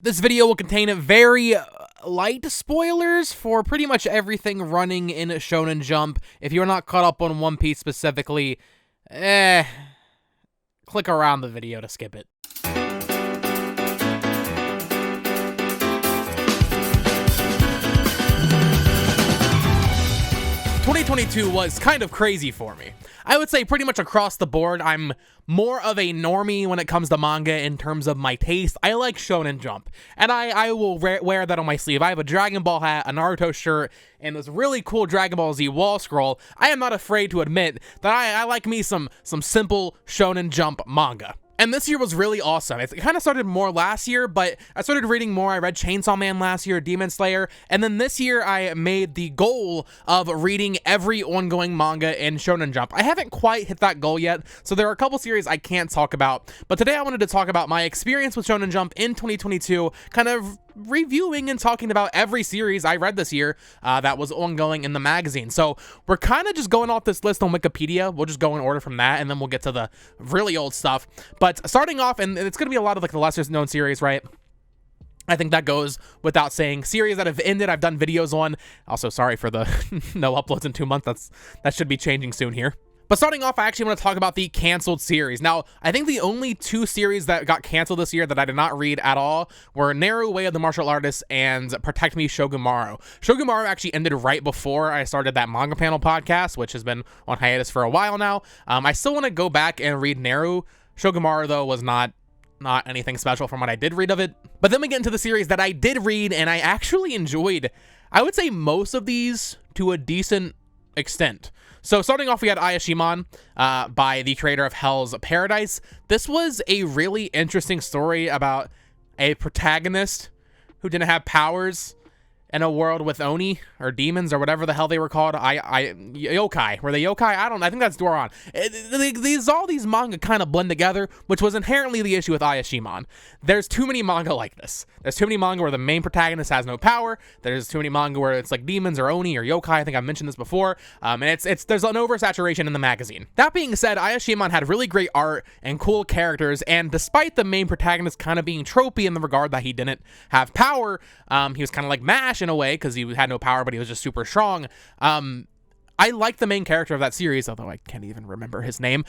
This video will contain very light spoilers for pretty much everything running in Shonen Jump. If you're not caught up on One Piece specifically, click around the video to skip it. 2022 was kind of crazy for me. I would say pretty much across the board, I'm more of a normie when it comes to manga in terms of my taste. I like Shonen Jump, and I will wear that on my sleeve. I have a Dragon Ball hat, a Naruto shirt, and this really cool Dragon Ball Z wall scroll. I am not afraid to admit that I like me some simple Shonen Jump manga. And this year was really awesome. It kind of started more last year, but I started reading more. I read Chainsaw Man last year, Demon Slayer, and then this year I made the goal of reading every ongoing manga in Shonen Jump. I haven't quite hit that goal yet, so there are a couple series I can't talk about, but today I wanted to talk about my experience with Shonen Jump in 2022, kind of reviewing and talking about every series I read this year that was ongoing in the magazine. So we're kind of just going off this list on Wikipedia. We'll just go in order from that, and then we'll get to the really old stuff. But starting off, and it's going to be a lot of like the lesser known series, right? I think that goes without saying. Series that have ended, I've done videos on. Also, sorry for the no uploads in 2 months. That should be changing soon here. But starting off, I actually want to talk about the canceled series. Now, I think the only two series that got canceled this year that I did not read at all were Neru, Way of the Martial Artist, and Protect Me, Shogumaru. Shogumaru actually ended right before I started that Manga Panel podcast, which has been on hiatus for a while now. I still want to go back and read Neru. Shogumaru, though, was not anything special from what I did read of it. But then we get into the series that I did read, and I actually enjoyed, I would say, most of these to a decent extent. So starting off, we had Ayashimon by the creator of Hell's Paradise. This was a really interesting story about a protagonist who didn't have powers in a world with Oni, or demons, or whatever the hell they were called. Yokai. Were they yokai? I think that's Doron. All these manga kind of blend together, which was inherently the issue with Ayashimon. There's too many manga like this. There's too many manga where the main protagonist has no power. There's too many manga where it's like demons or Oni or yokai. I think I've mentioned this before. And there's an oversaturation in the magazine. That being said, Ayashimon had really great art and cool characters, and despite the main protagonist kind of being tropey in the regard that he didn't have power, he was kind of like MASH in a way, because he had no power, but he was just super strong. I like the main character of that series, although I can't even remember his name,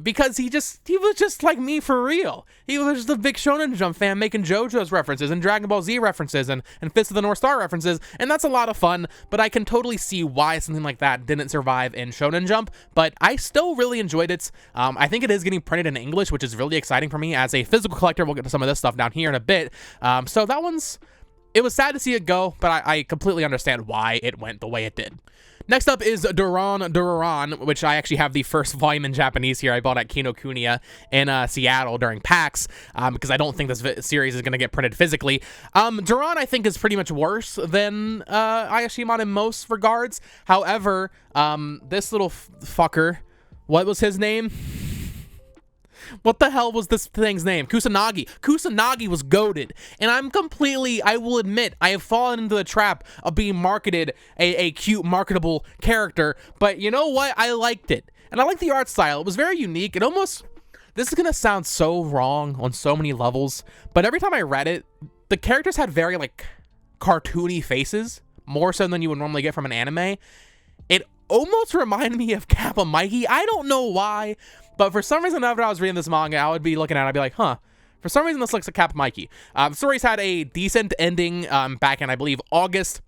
because he was just like me for real. He was just a big Shonen Jump fan making JoJo's references and Dragon Ball Z references and Fist of the North Star references, and that's a lot of fun, but I can totally see why something like that didn't survive in Shonen Jump, but I still really enjoyed it. I think it is getting printed in English, which is really exciting for me as a physical collector. We'll get to some of this stuff down here in a bit. So that one's... It was sad to see it go, but I completely understand why it went the way it did. Next up is Doron Dororon, which I actually have the first volume in Japanese here. I bought at Kinokuniya in Seattle during PAX, because I don't think this series is going to get printed physically. Doron, I think, is pretty much worse than Ayashimon in most regards. However, this little fucker, what was his name? What the hell was this thing's name? Kusanagi. Kusanagi was goated. And I will admit, I have fallen into the trap of being marketed a cute, marketable character. But you know what? I liked it. And I liked the art style. It was very unique. It almost... This is going to sound so wrong on so many levels. But every time I read it, the characters had very, like, cartoony faces. More so than you would normally get from an anime. It almost reminded me of Kappa Mikey. I don't know why. But for some reason, whenever I was reading this manga, I would be looking at it, I'd be like, huh. For some reason, this looks like Kappa Mikey. The story's had a decent ending back in, I believe, August.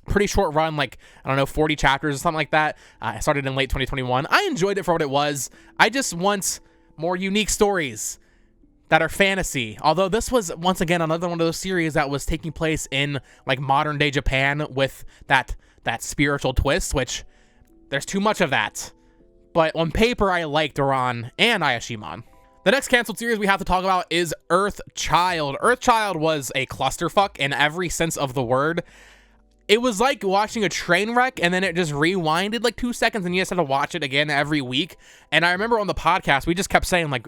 Pretty short run, like, I don't know, 40 chapters or something like that. I started in late 2021. I enjoyed it for what it was. I just want more unique stories that are fantasy. Although this was, once again, another one of those series that was taking place in, like, modern-day Japan with that spiritual twist, which there's too much of that. But on paper, I like Doron and Ayashimon. The next canceled series we have to talk about is Earthchild. Earthchild was a clusterfuck in every sense of the word. It was like watching a train wreck, and then it just rewinded like 2 seconds, and you just had to watch it again every week. And I remember on the podcast, we just kept saying, like,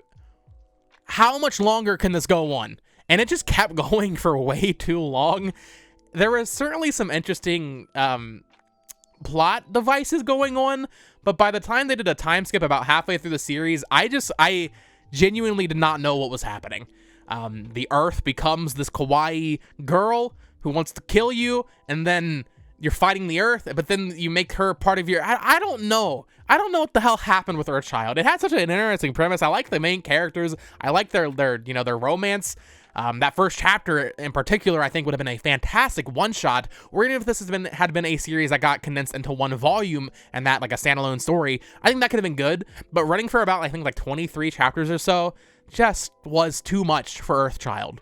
how much longer can this go on? And it just kept going for way too long. There was certainly some interesting plot devices going on, but by the time they did a time skip about halfway through the series, I genuinely did not know what was happening. the Earth becomes this kawaii girl who wants to kill you, and then you're fighting the Earth, but then you make her part of your... I don't know. I don't know what the hell happened with Earthchild. It had such an interesting premise. I like the main characters. I like their romance. That first chapter in particular, I think would have been a fantastic one-shot, or even if this had been a series that got condensed into one volume and that like a standalone story, I think that could have been good. But running for about, I think, like 23 chapters or so just was too much for Earthchild.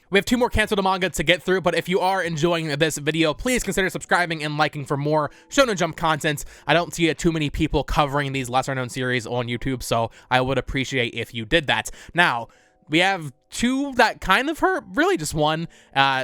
We have 2 more canceled manga to get through, but if you are enjoying this video, please consider subscribing and liking for more Shonen Jump content. I don't see too many people covering these lesser-known series on YouTube, so I would appreciate if you did that. Now, we have 2 that kind of hurt, really just 1.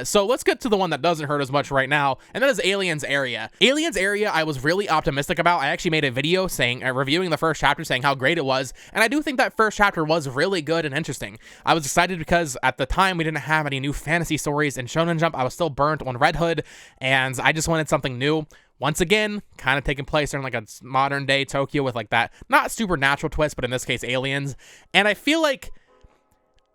So let's get to the one that doesn't hurt as much right now, and that is Alien's Area. Alien's Area, I was really optimistic about. I actually made a video reviewing the first chapter, saying how great it was, and I do think that first chapter was really good and interesting. I was excited because at the time we didn't have any new fantasy stories in Shonen Jump. I was still burnt on Red Hood, and I just wanted something new. Once again, kind of taking place in like a modern day Tokyo with like that, not supernatural twist, but in this case, aliens. And I feel like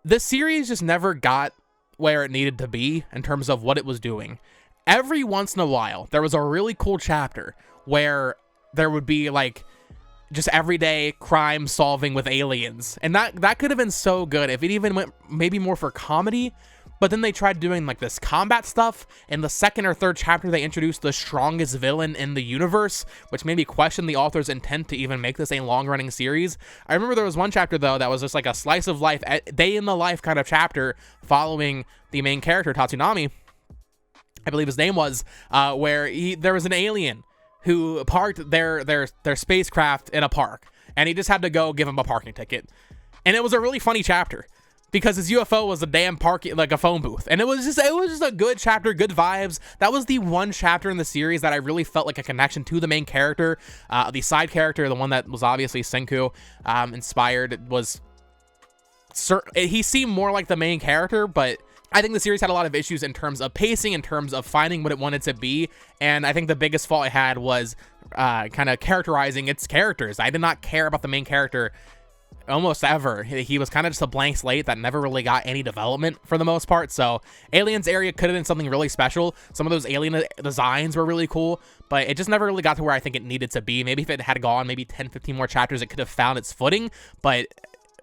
this series just never got where it needed to be in terms of what it was doing. Every once in a while, there was a really cool chapter where there would be like just everyday crime solving with aliens. And that could have been so good if it even went maybe more for comedy. But then they tried doing like this combat stuff. In the second or third chapter, they introduced the strongest villain in the universe, which made me question the author's intent to even make this a long-running series. I remember there was one chapter, though, that was just like a slice of life, day in the life kind of chapter following the main character, Tatsunami, I believe his name was, where there was an alien who parked their spacecraft in a park, and he just had to go give him a parking ticket. And it was a really funny chapter, because his UFO was a damn like a phone booth. And it was just a good chapter, good vibes. That was the one chapter in the series that I really felt like a connection to the main character. The side character, the one that was obviously Senku inspired, was he seemed more like the main character, but I think the series had a lot of issues in terms of pacing, in terms of finding what it wanted to be. And I think the biggest fault it had was kind of characterizing its characters. I did not care about the main character almost ever. He was kind of just a blank slate that never really got any development for the most part. So Alien's Area could have been something really special. Some of those alien designs were really cool, but it just never really got to where I think it needed to be. Maybe if it had gone maybe 10, 15 more chapters, it could have found its footing, but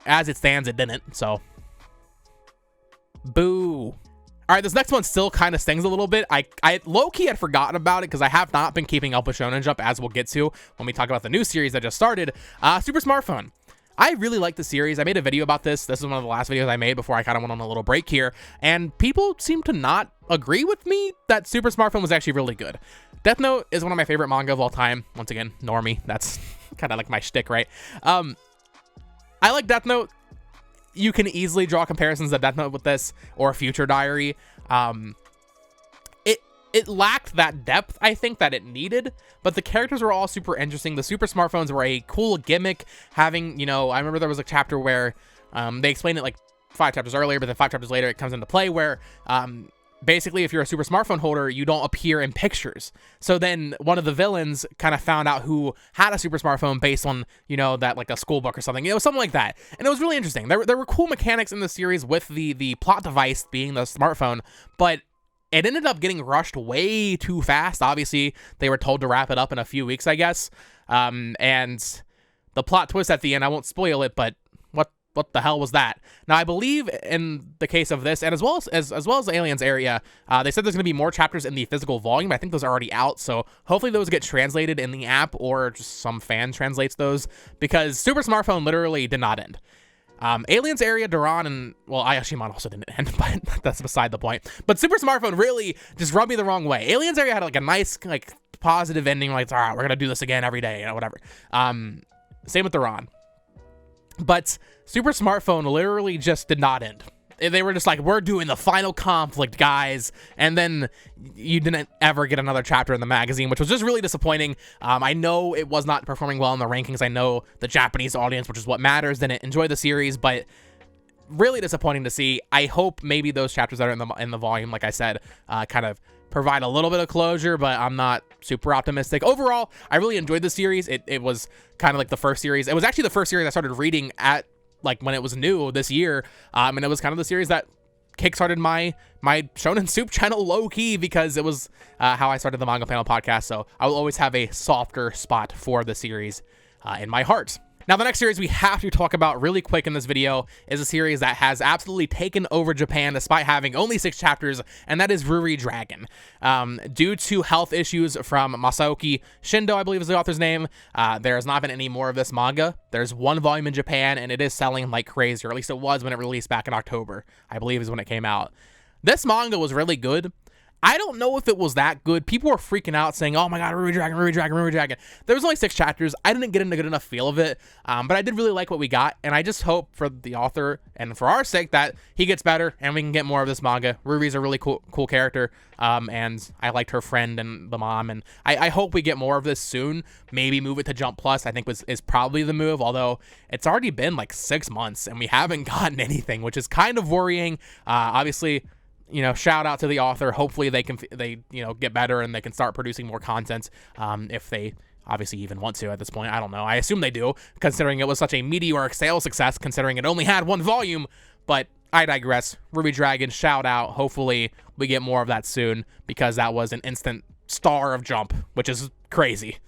as it stands, it didn't. So boo. All right, this next one still kind of stings a little bit. I low-key had forgotten about it because I have not been keeping up with Shonen Jump, as we'll get to when we talk about the new series that just started, Super Smartphone. I really like the series. I made a video about this. This is one of the last videos I made before I kind of went on a little break here, and people seem to not agree with me that Super Smartphone was actually really good. Death Note is one of my favorite manga of all time. Once again, normie. That's kind of like my shtick, right? I like Death Note. You can easily draw comparisons to Death Note with this or Future Diary. It lacked that depth, I think, that it needed, but the characters were all super interesting. The Super Smartphones were a cool gimmick, having, I remember there was a chapter where they explained it like 5 chapters earlier, but then 5 chapters later it comes into play where basically if you're a Super Smartphone holder, you don't appear in pictures. So then one of the villains kind of found out who had a Super Smartphone based on, that like a school book or something, something like that. And it was really interesting. There were cool mechanics in the series with the plot device being the smartphone, but it ended up getting rushed way too fast. Obviously, they were told to wrap it up in a few weeks, I guess. And the plot twist at the end, I won't spoil it, but what the hell was that? Now, I believe in the case of this, and as well as the Aliens Area, they said there's going to be more chapters in the physical volume. I think those are already out, so hopefully those get translated in the app, or just some fan translates those, because Super Smartphone literally did not end. Aliens Area, Doron, and, well, Ayashimon also didn't end, but that's beside the point. But Super Smartphone really just rubbed me the wrong way. Aliens Area had, like, a nice, like, positive ending, like, all right, we're gonna do this again every day, whatever. Same with Doron. But Super Smartphone literally just did not end. They were just like, we're doing the final conflict, guys. And then you didn't ever get another chapter in the magazine, which was just really disappointing. I know it was not performing well in the rankings. I know the Japanese audience, which is what matters, didn't enjoy the series, but really disappointing to see. I hope maybe those chapters that are in the volume, like I said, kind of provide a little bit of closure, but I'm not super optimistic. Overall, I really enjoyed the series. It was kind of like the first series. It was actually the first series I started reading at like when it was new this year, and it was kind of the series that kickstarted my Shonen Soup channel low key, because it was how I started the Manga Panel podcast. So I will always have a softer spot for the series in my heart. Now, the next series we have to talk about really quick in this video is a series that has absolutely taken over Japan despite having only 6 chapters, and that is Ruri Dragon. Due to health issues from Masaoki Shindo, I believe is the author's name, there has not been any more of this manga. There's 1 volume in Japan, and it is selling like crazy, or at least it was when it released back in October, I believe is when it came out. This manga was really good. I don't know if it was that good. People were freaking out saying, oh my god, Ruri Dragon, Ruri Dragon, Ruri Dragon. There was only 6 chapters. I didn't get a good enough feel of it, but I did really like what we got, and I just hope for the author and for our sake that he gets better and we can get more of this manga. Ruri's a really cool character, and I liked her friend and the mom, and I hope we get more of this soon. Maybe move it to Jump Plus, I think is probably the move, although it's already been like 6 months and we haven't gotten anything, which is kind of worrying. Obviously, you know, shout out to the author. Hopefully they get better and they can start producing more content, if they obviously even want to at this point. I don't know. I assume they do, considering it was such a meteoric sales success, considering it only had 1 volume, but I digress. Ruri Dragon, shout out. Hopefully we get more of that soon, because that was an instant star of Jump, which is crazy.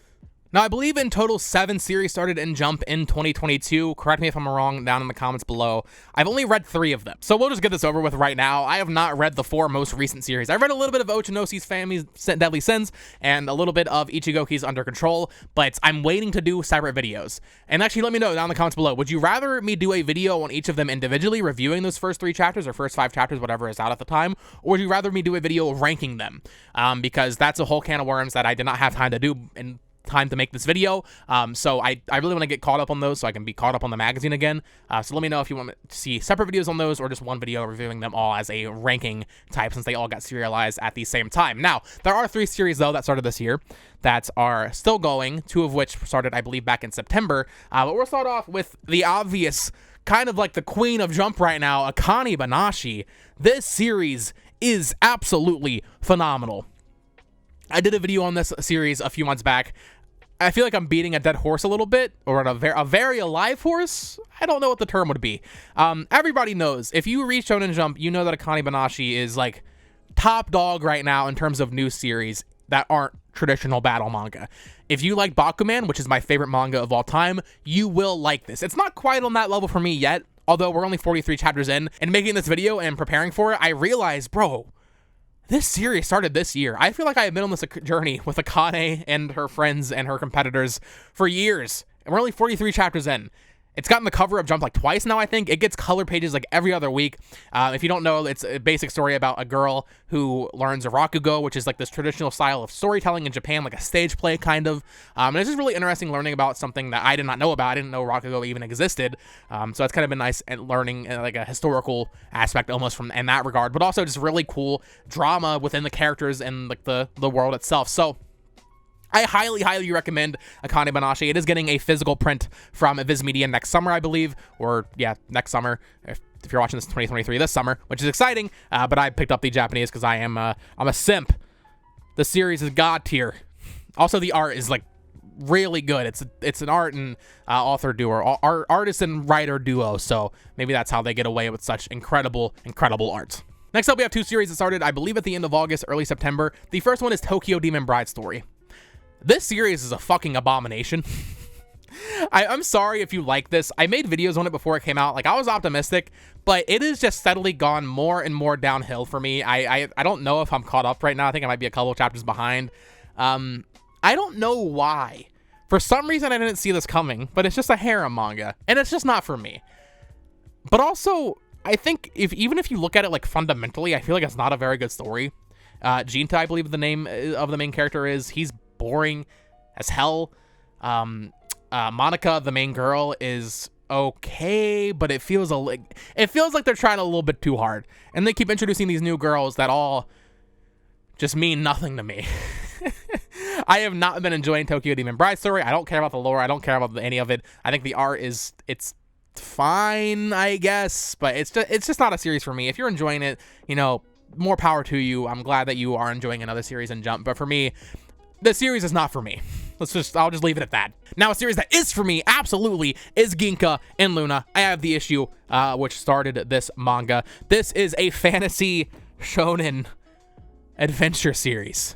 Now, I believe in total 7 series started in Jump in 2022. Correct me if I'm wrong down in the comments below. I've only read 3 of them, so we'll just get this over with right now. I have not read the 4 most recent series. I read a little bit of Ochinosi's Family's Deadly Sins and a little bit of Ichigoki's Under Control, but I'm waiting to do separate videos. And actually, let me know down in the comments below. Would you rather me do a video on each of them individually, reviewing those first 3 chapters or first 5 chapters, whatever is out at the time, or would you rather me do a video ranking them? Because that's a whole can of worms that I did not have time to do in time to make this video, so I really want to get caught up on those so I can be caught up on the magazine again. So let me know if you want to see separate videos on those or just one video reviewing them all as a ranking type, since they all got serialized at the same time. Now, there are 3 series though that started this year that are still going, 2 of which started I believe back in September, but we'll start off with the obvious, kind of like the queen of Jump right now, Akane Banashi. This series is absolutely phenomenal. I did a video on this series a few months back. I feel like I'm beating a dead horse a little bit, or a very alive horse. I don't know what the term would be. Everybody knows, if you read Shonen Jump, you know that Akane Banashi is like top dog right now in terms of new series that aren't traditional battle manga. If you like Bakuman, which is my favorite manga of all time, you will like this. It's not quite on that level for me yet, although we're only 43 chapters in, and making this video and preparing for it, I realized, bro, this series started this year. I feel like I have been on this journey with Akane and her friends and her competitors for years, and we're only 43 chapters in. It's gotten the cover of Jump like twice now, I think. It gets color pages like every other week. If you don't know, it's a basic story about a girl who learns a Rakugo, which is like this traditional style of storytelling in Japan, like a stage play kind of. And it's just really interesting learning about something that I did not know about. I didn't know Rakugo even existed. So it's kind of been nice and learning like a historical aspect almost from in that regard, but also just really cool drama within the characters and like the world itself. So I highly, highly recommend Akane Banashi. It is getting a physical print from Viz Media next summer, I believe, or yeah, next summer. If you're watching this in 2023, this summer, which is exciting. But I picked up the Japanese because I'm a simp. The series is god tier. Also, the art is like really good. It's an art and author duo, artist and writer duo. So maybe that's how they get away with such incredible art. Next up, we have 2 series that started, I believe, at the end of August, early September. The first one is Tokyo Demon Bride Story. This series is a fucking abomination. I'm sorry if you like this. I made videos on it before it came out. Like, I was optimistic, but it has just steadily gone more and more downhill for me. I don't know if I'm caught up right now. I think I might be a couple chapters behind. I don't know why. For some reason, I didn't see this coming, but it's just a harem manga, and it's just not for me. But also, I think even if you look at it like fundamentally, I feel like it's not a very good story. Ginta, I believe the name of the main character is. He's boring as hell. Monica, the main girl, is okay, but it feels like they're trying a little bit too hard, and they keep introducing these new girls that all just mean nothing to me. I have not been enjoying Tokyo Demon Bride Story. I don't care about the lore. I don't care about any of it. I think the art it's fine, I guess, but it's just not a series for me. If you're enjoying it, you know, more power to you. I'm glad that you are enjoying another series in Jump, but for me, the series is not for me. I'll just leave it at that. Now, a series that is for me, absolutely, is Ginka and Gluna. I have the issue, which started this manga. This is a fantasy shonen adventure series.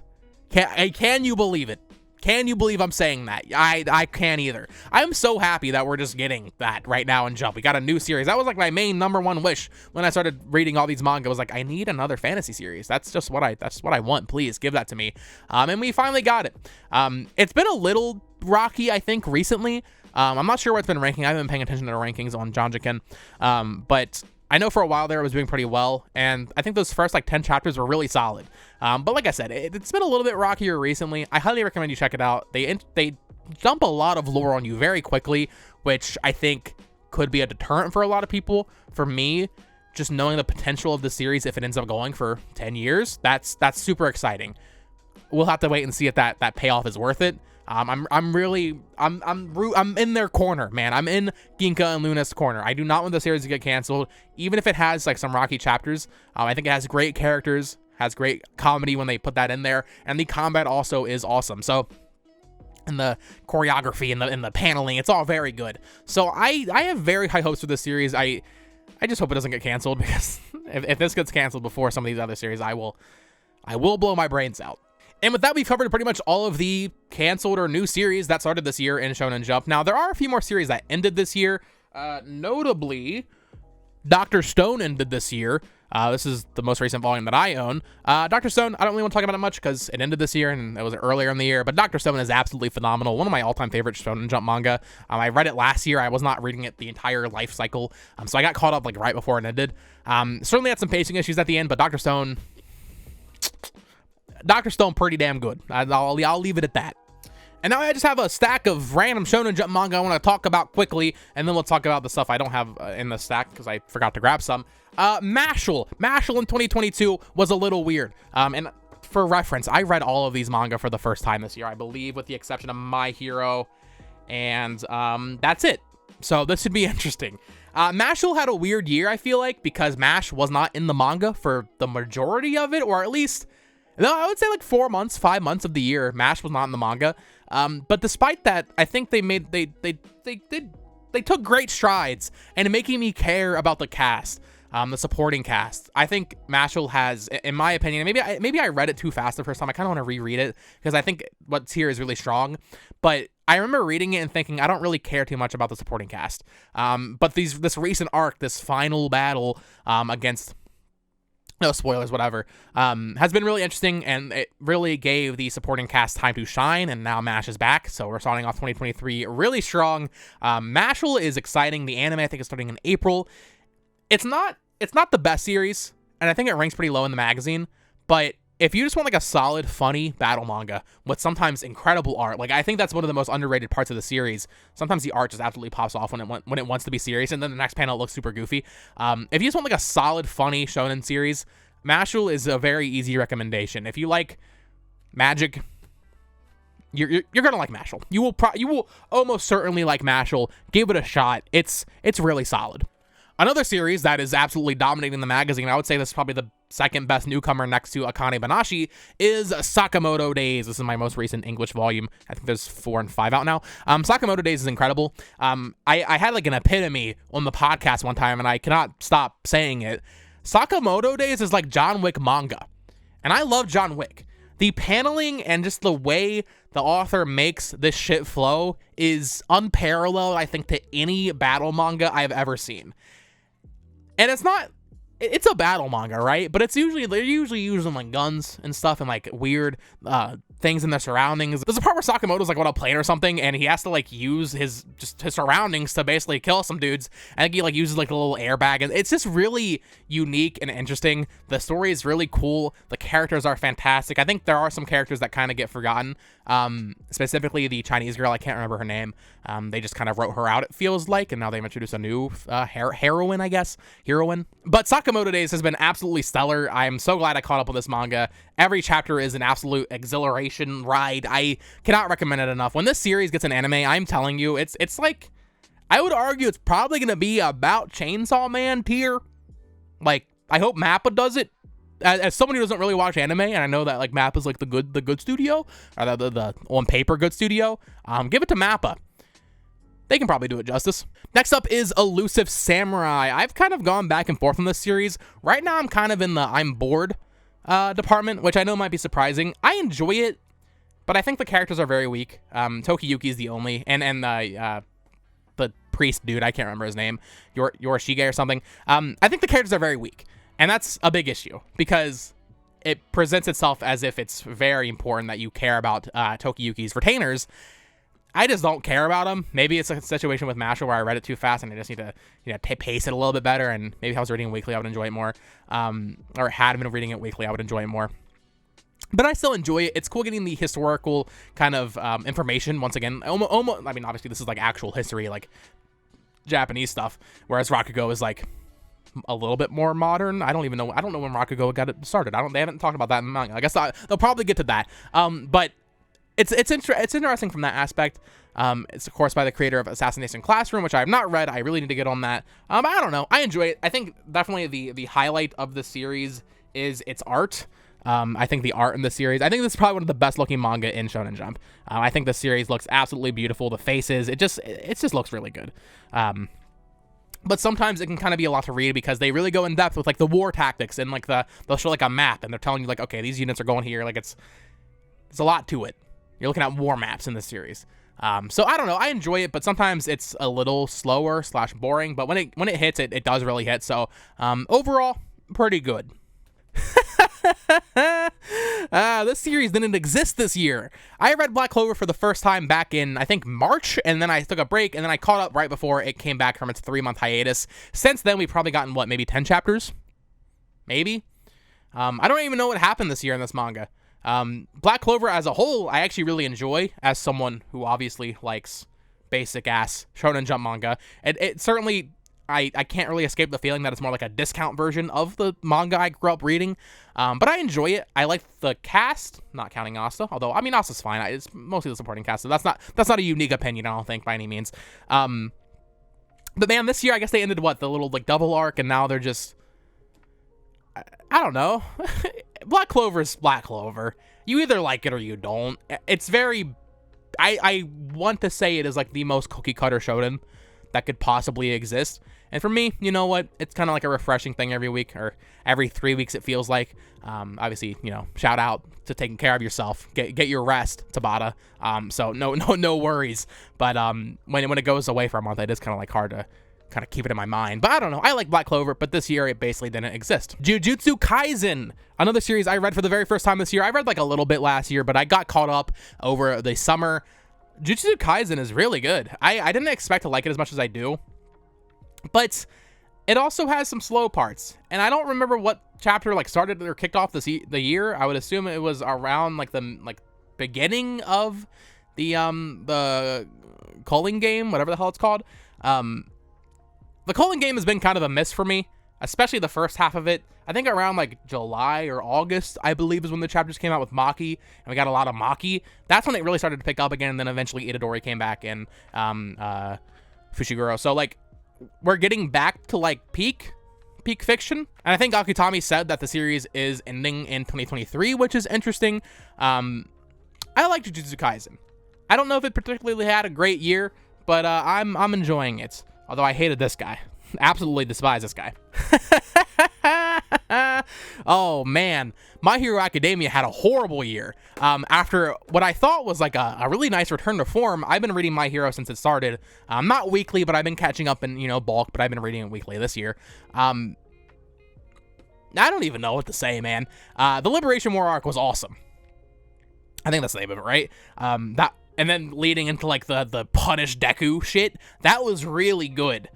Can you believe it? Can you believe I'm saying that? I can't either. I'm so happy that we're just getting that right now in Jump. We got a new series. That was like my main #1 wish when I started reading all these manga. I was like, I need another fantasy series. That's what I want. Please give that to me. And we finally got it. It's been a little rocky, I think, recently. I'm not sure where it's been ranking. I haven't been paying attention to the rankings on Janjiken. But I know for a while there it was doing pretty well, and I think those first like 10 chapters were really solid. But like I said, it's been a little bit rockier recently. I highly recommend you check it out. They dump a lot of lore on you very quickly, which I think could be a deterrent for a lot of people. For me, just knowing the potential of the series, if it ends up going for 10 years, that's super exciting. We'll have to wait and see if that payoff is worth it. I'm in their corner, man. I'm in Ginka and Gluna's corner. I do not want the series to get canceled, even if it has like some rocky chapters. I think it has great characters, has great comedy when they put that in there, and the combat also is awesome. So, and the choreography and the paneling, it's all very good. So I have very high hopes for this series. I just hope it doesn't get canceled, because if this gets canceled before some of these other series, I will blow my brains out. And with that, we've covered pretty much all of the canceled or new series that started this year in Shonen Jump. Now, there are a few more series that ended this year. Notably, Dr. Stone ended this year. This is the most recent volume that I own. Dr. Stone, I don't really want to talk about it much because it ended this year and it was earlier in the year. But Dr. Stone is absolutely phenomenal. One of my all-time favorite Shonen Jump manga. I read it last year. I was not reading it the entire life cycle. So I got caught up like right before it ended. Certainly had some pacing issues at the end, but Dr. Stone pretty damn good. I'll leave it at that. And now I just have a stack of random Shonen Jump manga I want to talk about quickly, and then we'll talk about the stuff I don't have in the stack because I forgot to grab some. Mashle in 2022 was a little weird. And for reference, I read all of these manga for the first time this year, I believe, with the exception of My Hero, and that's it. So this should be interesting. Mashle had a weird year, I feel like, because MASH was not in the manga for the majority of it, or at least, no, I would say like 5 months of the year, MASH was not in the manga. But despite that, I think they took great strides in making me care about the cast, the supporting cast. I think Mashle has, in my opinion, maybe I read it too fast the first time. I kind of want to reread it because I think what's here is really strong. But I remember reading it and thinking I don't really care too much about the supporting cast. But this recent arc, this final battle against, no spoilers, whatever, has been really interesting, and it really gave the supporting cast time to shine, and now MASH is back, so we're starting off 2023 really strong. Mashle is exciting. The anime, I think, is starting in April. It's not the best series, and I think it ranks pretty low in the magazine, but if you just want like a solid, funny battle manga with sometimes incredible art, like I think that's one of the most underrated parts of the series. Sometimes the art just absolutely pops off when it wants to be serious, and then the next panel looks super goofy. If you just want like a solid, funny shonen series, Mashle is a very easy recommendation. If you like magic, you're gonna like Mashle. You will almost certainly like Mashle. Give it a shot. It's really solid. Another series that is absolutely dominating the magazine, I would say this is probably the second best newcomer next to Akane Banashi, is Sakamoto Days. This is my most recent English volume. I think there's 4 and 5 out now. Sakamoto Days is incredible. I had like an epitome on the podcast one time, and I cannot stop saying it. Sakamoto Days is like John Wick manga, and I love John Wick. The paneling and just the way the author makes this shit flow is unparalleled, I think, to any battle manga I've ever seen. And it's a battle manga, right? But they're usually using like guns and stuff and like weird things in their surroundings. There's a part where Sakamoto's like on a plane or something, and he has to like use his surroundings to basically kill some dudes. I think he like uses like a little airbag, and it's just really unique and interesting. The story is really cool. The characters are fantastic. I think there are some characters that kind of get forgotten. Specifically the Chinese girl, I can't remember her name. They just kind of wrote her out, it feels like, and now they've introduced a new heroine. But Sakamoto Days has been absolutely stellar. I am so glad I caught up with this manga. Every chapter is an absolute exhilaration ride. I cannot recommend it enough. When this series gets an anime, I'm telling you, it's like, I would argue it's probably going to be about Chainsaw Man tier. Like, I hope Mappa does it. as someone who doesn't really watch anime, and I know that like Mappa is like the good studio, or the on paper good studio, give it to Mappa. They can probably do it justice. Next up is Elusive Samurai. I've kind of gone back and forth on this series. Right now I'm kind of in the I'm bored department, which I know might be surprising. I enjoy it, but I think the characters are very weak. Tokiyuki is the only, and the priest dude, I can't remember his name, Yorishige or something. I think the characters are very weak, and that's a big issue because it presents itself as if it's very important that you care about Tokiyuki's retainers. I just don't care about them. Maybe it's a situation with Mashle where I read it too fast and I just need to, pace it a little bit better. And maybe if I was reading it weekly, I would enjoy it more. Or had been reading it weekly, I would enjoy it more. But I still enjoy it. It's cool getting the historical kind of information once again. Almost, I mean, obviously this is like actual history, like Japanese stuff, whereas Rakugo is like a little bit more modern. I don't know when Rakugo got it started. They haven't talked about that in manga. I guess they'll probably get to that. But it's interesting from that aspect. It's of course by the creator of Assassination Classroom, which I have not read. I really need to get on that. I don't know. I enjoy it. I think definitely the highlight of the series is its art. I think the art in the series, I think this is probably one of the best looking manga in Shonen Jump. I think the series looks absolutely beautiful. The faces, it just looks really good. But sometimes it can kind of be a lot to read because they really go in depth with like the war tactics and like they'll show like a map and they're telling you like, okay, these units are going here. Like it's a lot to it. You're looking at war maps in this series. So I don't know. I enjoy it, but sometimes it's a little slower / boring. But when it hits, it does really hit. So overall, pretty good. This series didn't exist this year. I read Black Clover for the first time back in, I think, March, and then I took a break, and then I caught up right before it came back from its 3-month hiatus. Since then, we've probably gotten, maybe 10 chapters? Maybe? I don't even know what happened this year in this manga. Black Clover as a whole, I actually really enjoy, as someone who obviously likes basic-ass Shonen Jump manga. It certainly... I can't really escape the feeling that it's more like a discount version of the manga I grew up reading. But I enjoy it. I like the cast, not counting Asta, although, I mean, Asta's fine. It's mostly the supporting cast, so that's not a unique opinion, I don't think, by any means. But man, this year, I guess they ended, the little, double arc, and now they're just... I don't know. Black Clover is Black Clover. You either like it or you don't. It's very... I want to say it is, the most cookie-cutter shonen that could possibly exist. And for me, you know what? It's kind of like a refreshing thing every week, or every 3 weeks it feels like. Obviously, shout out to taking care of yourself. Get your rest, Tabata. So no worries. But when it goes away for a month, it is kind of hard to kind of keep it in my mind. But I don't know. I like Black Clover, but this year it basically didn't exist. Jujutsu Kaisen, another series I read for the very first time this year. I read a little bit last year, but I got caught up over the summer. Jujutsu Kaisen is really good. I didn't expect to like it as much as I do, but it also has some slow parts, and I don't remember what chapter started or kicked off the year. I would assume it was around the beginning of the culling game, whatever the hell it's called. The culling game has been kind of a miss for me, especially the first half of it. I think around July or August, I believe, is when the chapters came out with Maki, and we got a lot of Maki. That's when it really started to pick up again, and then eventually Itadori came back and Fushiguro. So we're getting back to peak fiction, and I think Akutami said that the series is ending in 2023, which is interesting. I like Jujutsu Kaisen. I don't know if it particularly had a great year, but I'm enjoying it. Although I hated this guy. Absolutely despise this guy. Oh man, My Hero Academia had a horrible year. After what I thought was a really nice return to form, I've been reading My Hero since it started. Not weekly, but I've been catching up in bulk. But I've been reading it weekly this year. I don't even know what to say, man. The Liberation War arc was awesome. I think that's the name of it, right? And then leading into the Punish Deku shit, that was really good.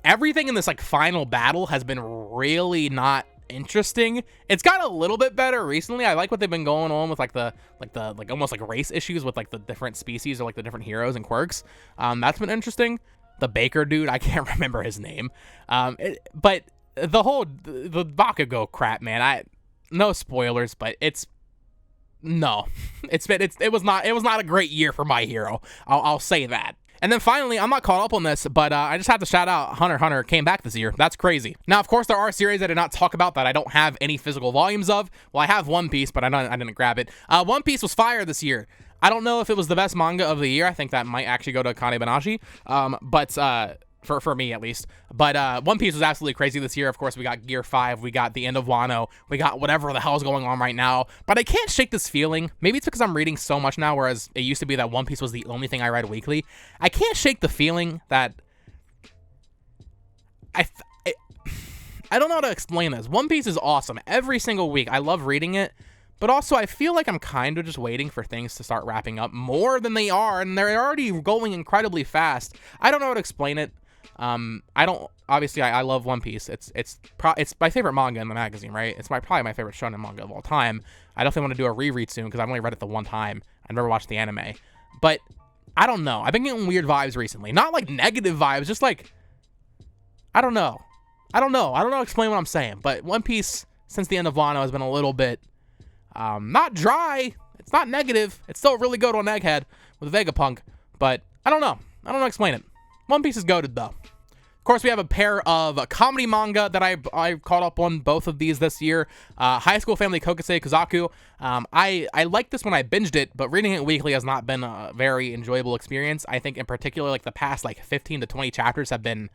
Everything in this final battle has been really not interesting. It's got a little bit better recently. I like what they've been going on with the almost race issues with the different species or the different heroes and quirks. That's been interesting. The baker dude, I can't remember his name. But the Bakugo crap, man. No spoilers, but it was not a great year for My Hero. I'll say that. And then finally, I'm not caught up on this, but I just have to shout out Hunter x Hunter came back this year. That's crazy. Now, of course, there are series I did not talk about that I don't have any physical volumes of. Well, I have One Piece, but I didn't grab it. One Piece was fire this year. I don't know if it was the best manga of the year. I think that might actually go to Akane Banashi, but for me at least. But One Piece was absolutely crazy this year. Of course, we got Gear 5, we got the end of Wano, we got whatever the hell is going on right now. But I can't shake this feeling. Maybe it's because I'm reading so much now, whereas it used to be that One Piece was the only thing I read weekly. I can't shake the feeling that I don't know how to explain this. One Piece is awesome. Every single week, I love reading it. But also, I feel like I'm kind of just waiting for things to start wrapping up more than they are, and they're already going incredibly fast. I don't know how to explain it. Obviously, I love One Piece. It's my favorite manga in the magazine, right? It's probably my favorite shonen manga of all time. I definitely want to do a reread soon, because I've only read it the one time. I've never watched the anime. But, I don't know. I've been getting weird vibes recently. Not like negative vibes, just like, I don't know. I don't know how to explain what I'm saying, but One Piece, since the end of Wano, has been a little bit not dry. It's not negative. It's still really good on Egghead with Vegapunk, but I don't know how to explain it. One Piece is goated though. Of course, we have a pair of comedy manga that I caught up on both of these this year. High School Family Kokosei Kazaku. I liked this when I binged it, but reading it weekly has not been a very enjoyable experience. I think in particular, like the past 15 to 20 chapters have been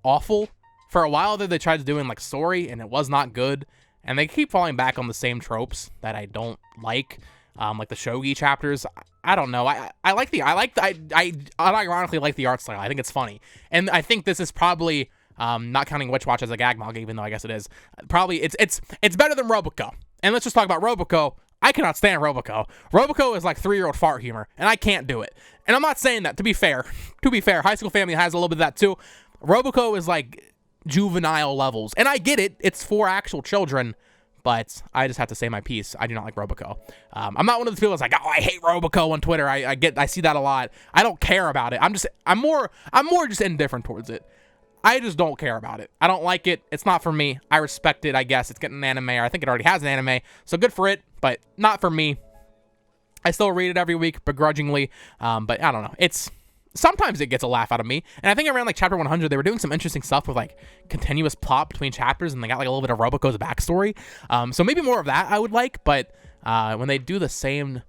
awful. For a while there, they tried doing like Sori, and it was not good. And they keep falling back on the same tropes that I don't like the shogi chapters. I don't know. I unironically like the art style. I think it's funny, and I think this is probably not counting Witch Watch as a gag manga, even though I guess it is. Probably it's better than Robocco. And let's just talk about Robocco. I cannot stand Robocco. Robocco is like 3-year-old fart humor, and I can't do it. And I'm not saying that to be fair. High School Family has a little bit of that too. Robocco is like juvenile levels, and I get it, it's for actual children, but I just have to say my piece. I do not like Robocco. I'm not one of the people that's like, oh, I hate Robocco on Twitter. I see that a lot. I don't care about it. I'm more just indifferent towards it. I just don't care about it. I don't like it. It's not for me. I respect it, I guess. It's getting an anime, or I think it already has an anime, so good for it, but not for me. I still read it every week begrudgingly, but I don't know. Sometimes it gets a laugh out of me. And I think around chapter 100, they were doing some interesting stuff with continuous plot between chapters, and they got a little bit of Robocco's backstory. So maybe more of that I would like, but when they do the same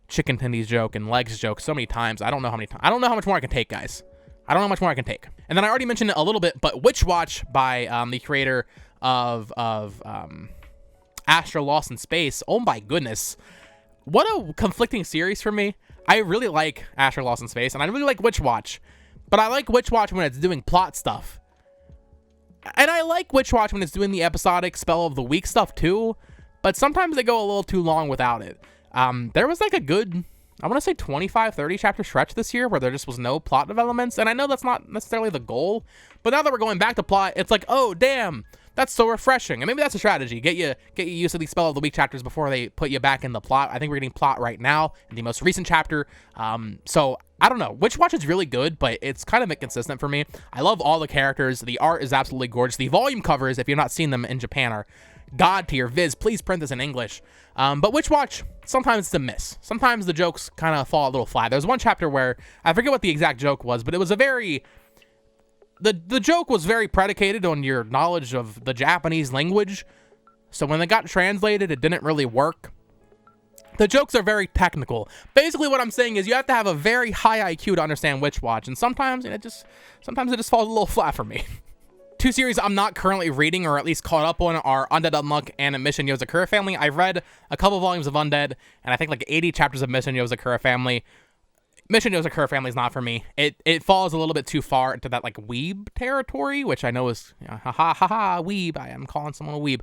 chicken tendies joke and legs joke so many times, I don't know how much more I can take, guys. I don't know how much more I can take. And then I already mentioned it a little bit, but Witch Watch by the creator of Astra Lost in Space. Oh my goodness. What a conflicting series for me. I really like Astra Lost in Space, and I really like Witch Watch. But I like Witch Watch when it's doing plot stuff. And I like Witch Watch when it's doing the episodic spell of the week stuff too. But sometimes they go a little too long without it. There was a good, I want to say 25, 30 chapter stretch this year where there just was no plot developments. And I know that's not necessarily the goal. But now that we're going back to plot, it's like, oh, damn. That's so refreshing. And maybe that's a strategy. Get you used to these spell of the week chapters before they put you back in the plot. I think we're getting plot right now in the most recent chapter. So I don't know. Witch Watch is really good, but it's kind of inconsistent for me. I love all the characters. The art is absolutely gorgeous. The volume covers, if you've not seen them in Japan, are god tier. Viz, please print this in English. But Witch Watch, sometimes it's a miss. Sometimes the jokes kind of fall a little flat. There's one chapter where, I forget what the exact joke was, but it was a very... The joke was very predicated on your knowledge of the Japanese language, so when it got translated, it didn't really work. The jokes are very technical. Basically, what I'm saying is you have to have a very high IQ to understand Witch Watch, and sometimes it just falls a little flat for me. Two series I'm not currently reading, or at least caught up on, are Undead, Unluck and Mission Yozakura Family. I've read a couple volumes of Undead, and I think 80 chapters of Mission Yozakura Family. Mission Yozakura Family is not for me. It falls a little bit too far into that weeb territory, which I know is weeb. I am calling someone a weeb.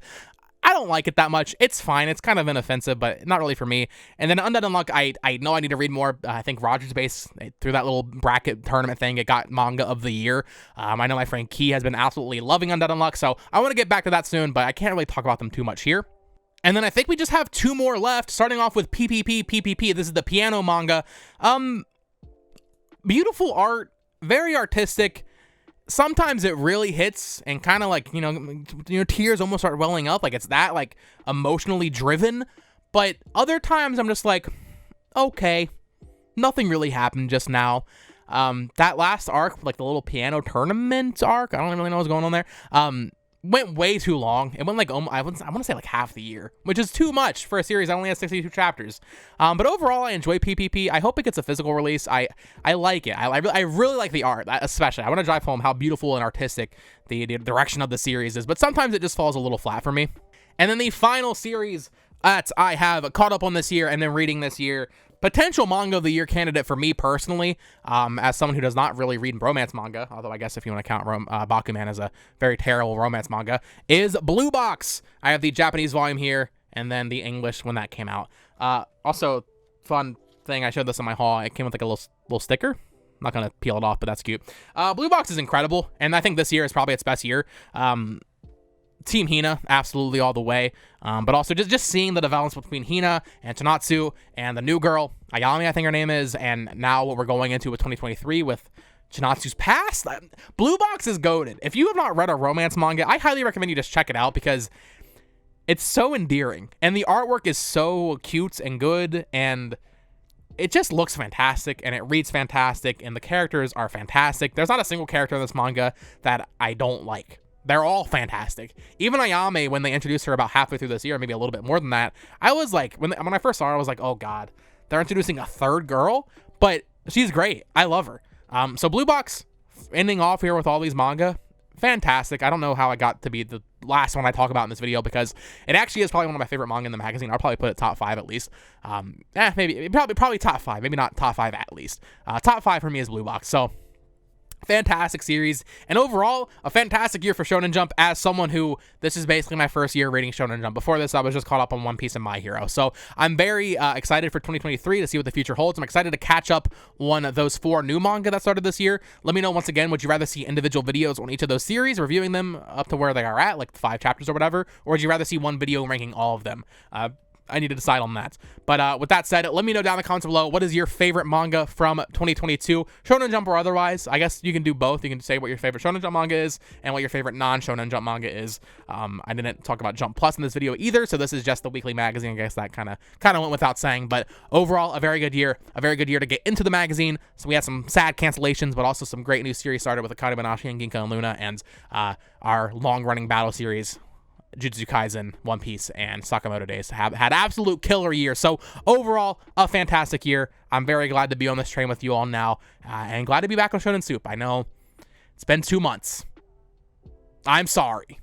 I don't like it that much. It's fine. It's kind of inoffensive, but not really for me. And then Undead Unluck, I know I need to read more. I think Rogers Base, through that little bracket tournament thing, it got Manga of the Year. I know my friend Key has been absolutely loving Undead Unluck, so I want to get back to that soon, but I can't really talk about them too much here. And then I think we just have two more left, starting off with PPPPPP. This is the piano manga. Beautiful art, very artistic. Sometimes it really hits and kind of tears almost start welling up. It's that emotionally driven. But other times I'm just like, okay, nothing really happened just now. That last arc, like the little piano tournament arc, I don't really know what's going on there, went way too long. It went like, I want to say like half the year, which is too much for a series that only has 62 chapters. But overall, I enjoy PPP. I hope it gets a physical release. I like it. I really like the art, especially. I want to drive home how beautiful and artistic the direction of the series is, but sometimes it just falls a little flat for me. And then the final series that I have caught up on this year and then reading this year, potential manga of the year candidate for me personally, as someone who does not really read romance manga, although I guess if you want to count Bakuman as a very terrible romance manga, is Blue Box. I have the Japanese volume here, and then the English when that came out. Also, fun thing, I showed this in my haul. It came with like a little sticker. I'm not going to peel it off, but that's cute. Blue Box is incredible, and I think this year is probably its best year. Team Hina, absolutely all the way. But also just seeing the developments between Hina and Tonatsu and the new girl, Ayami, I think her name is, and now what we're going into with 2023 with Tonatsu's past. Blue Box is goated. If you have not read a romance manga, I highly recommend you just check it out because it's so endearing. And the artwork is so cute and good, and it just looks fantastic, and it reads fantastic, and the characters are fantastic. There's not a single character in this manga that I don't like. They're all fantastic. Even Ayame, when they introduced her about halfway through this year, maybe a little bit more than that, I was like, when I first saw her, I was like, oh god, they're introducing a third girl, but she's great. I love her. So Blue Box, ending off here with all these manga, fantastic. I don't know how I got to be the last one I talk about in this video because it actually is probably one of my favorite manga in the magazine. I'll probably put it top 5 at least. Probably top 5, maybe not top 5 at least. Top 5 for me is Blue Box. So fantastic series, and overall a fantastic year for Shonen Jump as someone who, this is basically my first year reading Shonen Jump. Before this I was just caught up on One Piece and My Hero, so I'm very excited for 2023 to see what the future holds. I'm excited to catch up on those 4 new manga that started this year. Let me know once again, would you rather see individual videos on each of those series, reviewing them up to where they are at, like 5 chapters or whatever, or would you rather see one video ranking all of them? I need to decide on that. But with that said, let me know down in the comments below, what is your favorite manga from 2022, Shonen Jump or otherwise. I guess you can do both. You can say what your favorite Shonen Jump manga is and what your favorite non-Shonen Jump manga is. I didn't talk about Jump Plus in this video either, so this is just the weekly magazine. I guess that kind of went without saying, but overall, a very good year to get into the magazine. So we had some sad cancellations, but also some great new series started with Akane Banashi and Ginka Gluna, and our long-running battle series, Jujutsu Kaisen, One Piece, and Sakamoto Days had absolute killer years. So overall, a fantastic year. I'm very glad to be on this train with you all now, and glad to be back on Shonen Soup. I know it's been 2 months. I'm sorry.